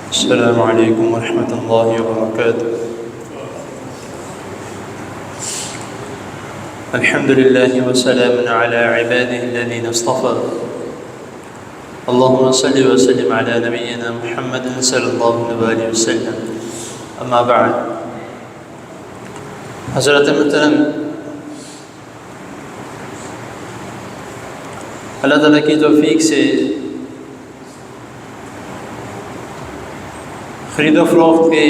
السلام علیکم ورحمۃ اللہ وبرکاتہ۔ الحمد للہ وسلام علی عباده الذین اصطفى، اللہم صل وسلم علی نبینا محمد صلی اللہ علیہ وسلم، اما بعد۔ حضرت محترم، اللہ تعالیٰ کی توفیق سے خرید و فروخت کے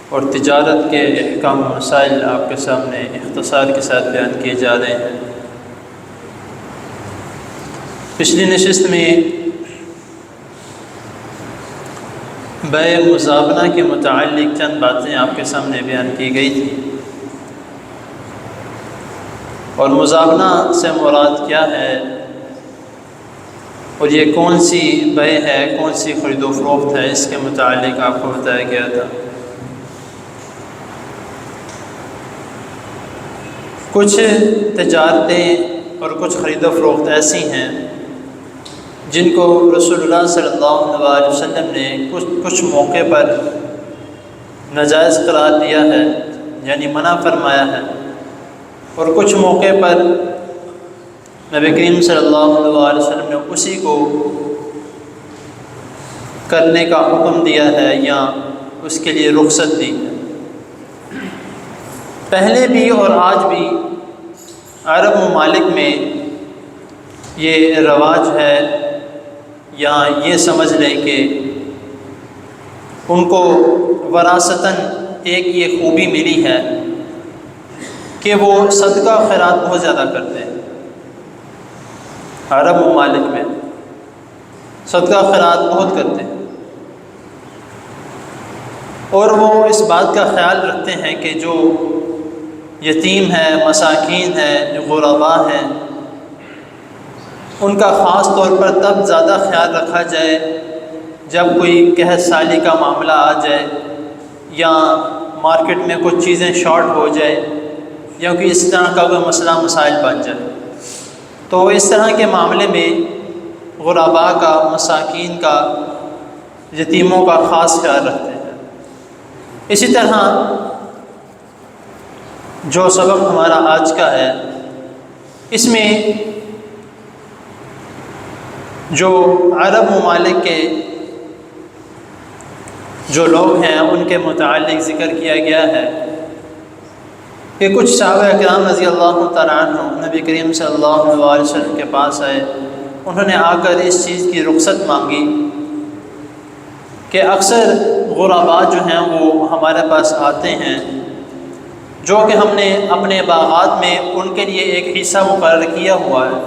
اور تجارت کے احکام و مسائل آپ کے سامنے اختصار کے ساتھ بیان کیے جا رہے ہیں۔ پچھلی نشست میں بیع مزابنہ کے متعلق چند باتیں آپ کے سامنے بیان کی گئی تھی، اور مزابنہ سے مراد کیا ہے، اور یہ کون سی بیع ہے، کون سی خرید و فروخت ہے، اس کے متعلق آپ کو بتایا گیا تھا۔ کچھ تجارتیں اور کچھ خرید و فروخت ایسی ہیں جن کو رسول اللہ صلی اللہ علیہ وسلم نے کچھ موقع پر ناجائز قرار دیا ہے، یعنی منع فرمایا ہے، اور کچھ موقع پر نبی کریم صلی اللہ علیہ وسلم نے اسی کو کرنے کا حکم دیا ہے یا اس کے لیے رخصت دی ہے۔ پہلے بھی اور آج بھی عرب ممالک میں یہ رواج ہے، یا یہ سمجھ لیں کہ ان کو وراثتاً ایک یہ خوبی ملی ہے کہ وہ صدقہ خیرات بہت زیادہ کرتے ہیں۔ عرب ممالک میں صدقہ خیرات بہت کرتے ہیں، اور وہ اس بات کا خیال رکھتے ہیں کہ جو یتیم ہے، مساکین ہے، جو غرباء ہیں، ان کا خاص طور پر تب زیادہ خیال رکھا جائے جب کوئی قحط سالی کا معاملہ آ جائے، یا مارکیٹ میں کچھ چیزیں شارٹ ہو جائے، یا کوئی اس طرح کا کوئی مسئلہ مسائل بن جائے، تو اس طرح کے معاملے میں غرباء کا، مساکین کا، یتیموں کا خاص خیال رکھتے ہیں۔ اسی طرح جو سبق ہمارا آج کا ہے، اس میں جو عرب ممالک کے جو لوگ ہیں ان کے متعلق ذکر کیا گیا ہے کہ کچھ صحابہ اکرام رضی اللہ تعالیٰ عنہ نبی کریم صلی اللہ علیہ وسلم کے پاس آئے، انہوں نے آ کر اس چیز کی رخصت مانگی کہ اکثر غرباء جو ہیں وہ ہمارے پاس آتے ہیں، جو کہ ہم نے اپنے باغات میں ان کے لیے ایک حصہ مقرر کیا ہوا ہے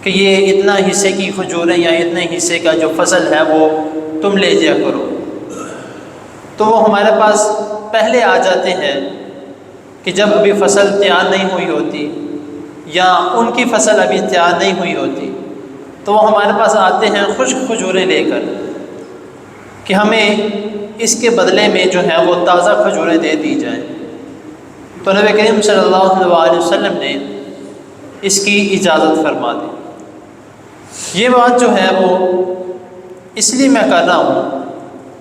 کہ یہ اتنا حصے کی کھجوریں یا اتنے حصے کا جو فصل ہے وہ تم لے جایا کرو۔ تو وہ ہمارے پاس پہلے آ جاتے ہیں کہ جب ابھی فصل تیار نہیں ہوئی ہوتی، یا ان کی فصل ابھی تیار نہیں ہوئی ہوتی، تو وہ ہمارے پاس آتے ہیں خشک کھجوریں لے کر کہ ہمیں اس کے بدلے میں جو ہے وہ تازہ کھجوریں دے دی جائیں۔ تو نبی کریم صلی اللہ علیہ وسلم نے اس کی اجازت فرما دی۔ یہ بات جو ہے وہ اس لیے میں کر رہا ہوں،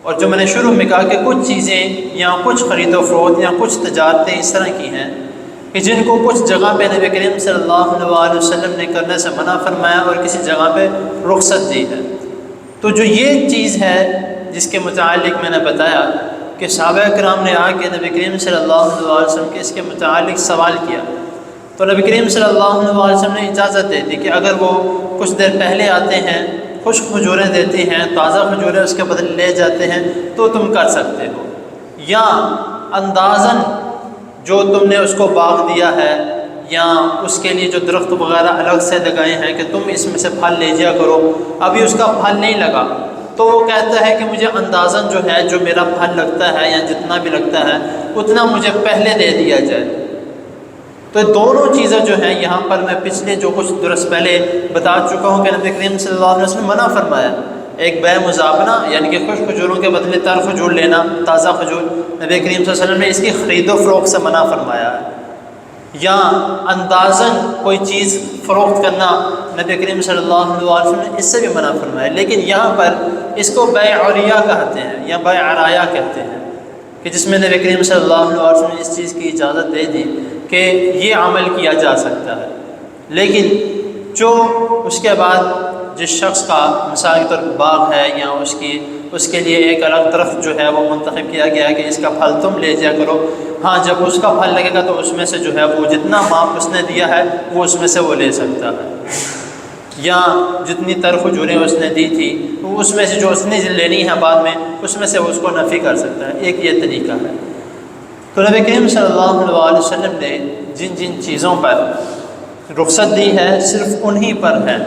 اور جو میں نے شروع میں کہا کہ کچھ چیزیں یا کچھ خرید و فروخت یا کچھ تجارتیں اس طرح کی ہیں کہ جن کو کچھ جگہ پہ نبی کریم صلی اللہ علیہ وسلم نے کرنے سے منع فرمایا اور کسی جگہ پہ رخصت دی ہے۔ تو جو یہ چیز ہے جس کے متعلق میں نے بتایا کہ صحابہ کرام نے آ کے نبی کریم صلی اللہ علیہ وسلم کے اس کے متعلق سوال کیا، تو نبی کریم صلی اللہ علیہ وسلم نے اجازت دے دی کہ اگر وہ کچھ دیر پہلے آتے ہیں، خشک کھجوریں دیتے ہیں، تازہ کھجوریں اس کے بدلے لے جاتے ہیں، تو تم کر سکتے ہو، یا اندازاً جو تم نے اس کو باغ دیا ہے یا اس کے لیے جو درخت وغیرہ الگ سے لگائے ہیں کہ تم اس میں سے پھل لے جایا کرو، ابھی اس کا پھل نہیں لگا، تو وہ کہتا ہے کہ مجھے اندازاً جو ہے جو میرا پھل لگتا ہے یا جتنا بھی لگتا ہے اتنا مجھے پہلے دے دیا جائے۔ تو دونوں چیزیں جو ہیں یہاں پر میں پچھلے جو کچھ درس پہلے بتا چکا ہوں کہ نبی کریم صلی اللہ علیہ وسلم منع فرمایا، ایک بیع مزابنہ یعنی کہ خشک کھجوروں کے بدلے تر کھجور لینا، تازہ کھجور، نبی کریم صلی اللہ علیہ وسلم نے اس کی خرید و فروخت سے منع فرمایا ہے۔ یا اندازاً کوئی چیز فروخت کرنا نبی کریم صلی اللہ علیہ وسلم نے اس سے بھی منع فرمایا، لیکن یہاں پر اس کو بیع عریہ کہتے ہیں یا بیع عرایا کہتے ہیں، کہ جس میں نبی کریم صلی اللہ علیہ وسلم نے اس چیز کی اجازت دے دی کہ یہ عمل کیا جا سکتا ہے۔ لیکن جو اس کے بعد جس شخص کا مثال کے طور پر باغ ہے یا اس کے لیے ایک الگ درخت جو ہے وہ منتخب کیا گیا ہے کہ اس کا پھل تم لے جایا کرو، ہاں جب اس کا پھل لگے گا تو اس میں سے جو ہے وہ جتنا ماپ اس نے دیا ہے وہ اس میں سے وہ لے سکتا ہے، یا جتنی تر کھجوریں اس نے دی تھی وہ اس میں سے جو اس نے لینی ہے بعد میں اس میں سے وہ اس کو نفی کر سکتا ہے۔ ایک یہ طریقہ ہے۔ تو نبی کریم صلی اللہ علیہ وسلم نے جن جن چیزوں پر رخصت دی ہے صرف انہی پر ہے۔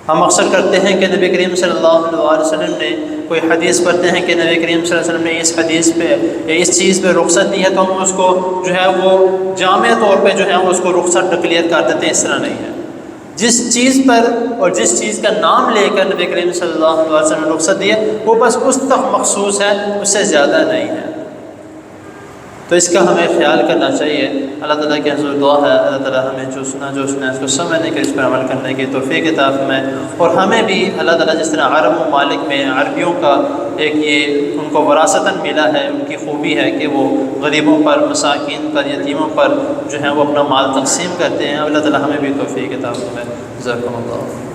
ہم اکثر کرتے ہیں کہ نبی کریم صلی اللہ علیہ وسلم نے کوئی حدیث پڑھتے ہیں کہ نبی کریم صلی اللہ علیہ وسلم نے اس حدیث پہ اس چیز پہ رخصت دی ہے تو ہم اس کو جو ہے وہ جامع طور پہ جو ہے اس کو رخصت ڈکلیئر کر دیتے ہیں، اس طرح نہیں ہے۔ جس چیز پر اور جس چیز کا نام لے کر نبی کریم صلی اللہ علیہ وسلم نے رخصت دی ہے وہ بس اس تک مخصوص ہے، اس سے زیادہ نہیں ہے۔ تو اس کا ہمیں خیال کرنا چاہیے۔ اللہ تعالیٰ کے حضور دعا ہے اللہ تعالیٰ ہمیں جو سنا اس کو سمجھنے کے اس پر عمل کرنے کی توفیق عطا فرمائے، اور ہمیں بھی اللہ تعالیٰ جس طرح عرب ممالک میں عربیوں کا ایک یہ ان کو وراثتاً ملا ہے، ان کی خوبی ہے کہ وہ غریبوں پر، مساکین پر، یتیموں پر جو ہے وہ اپنا مال تقسیم کرتے ہیں، اللہ تعالیٰ ہمیں بھی توفیق عطا فرمائے۔ جزاکم اللہ۔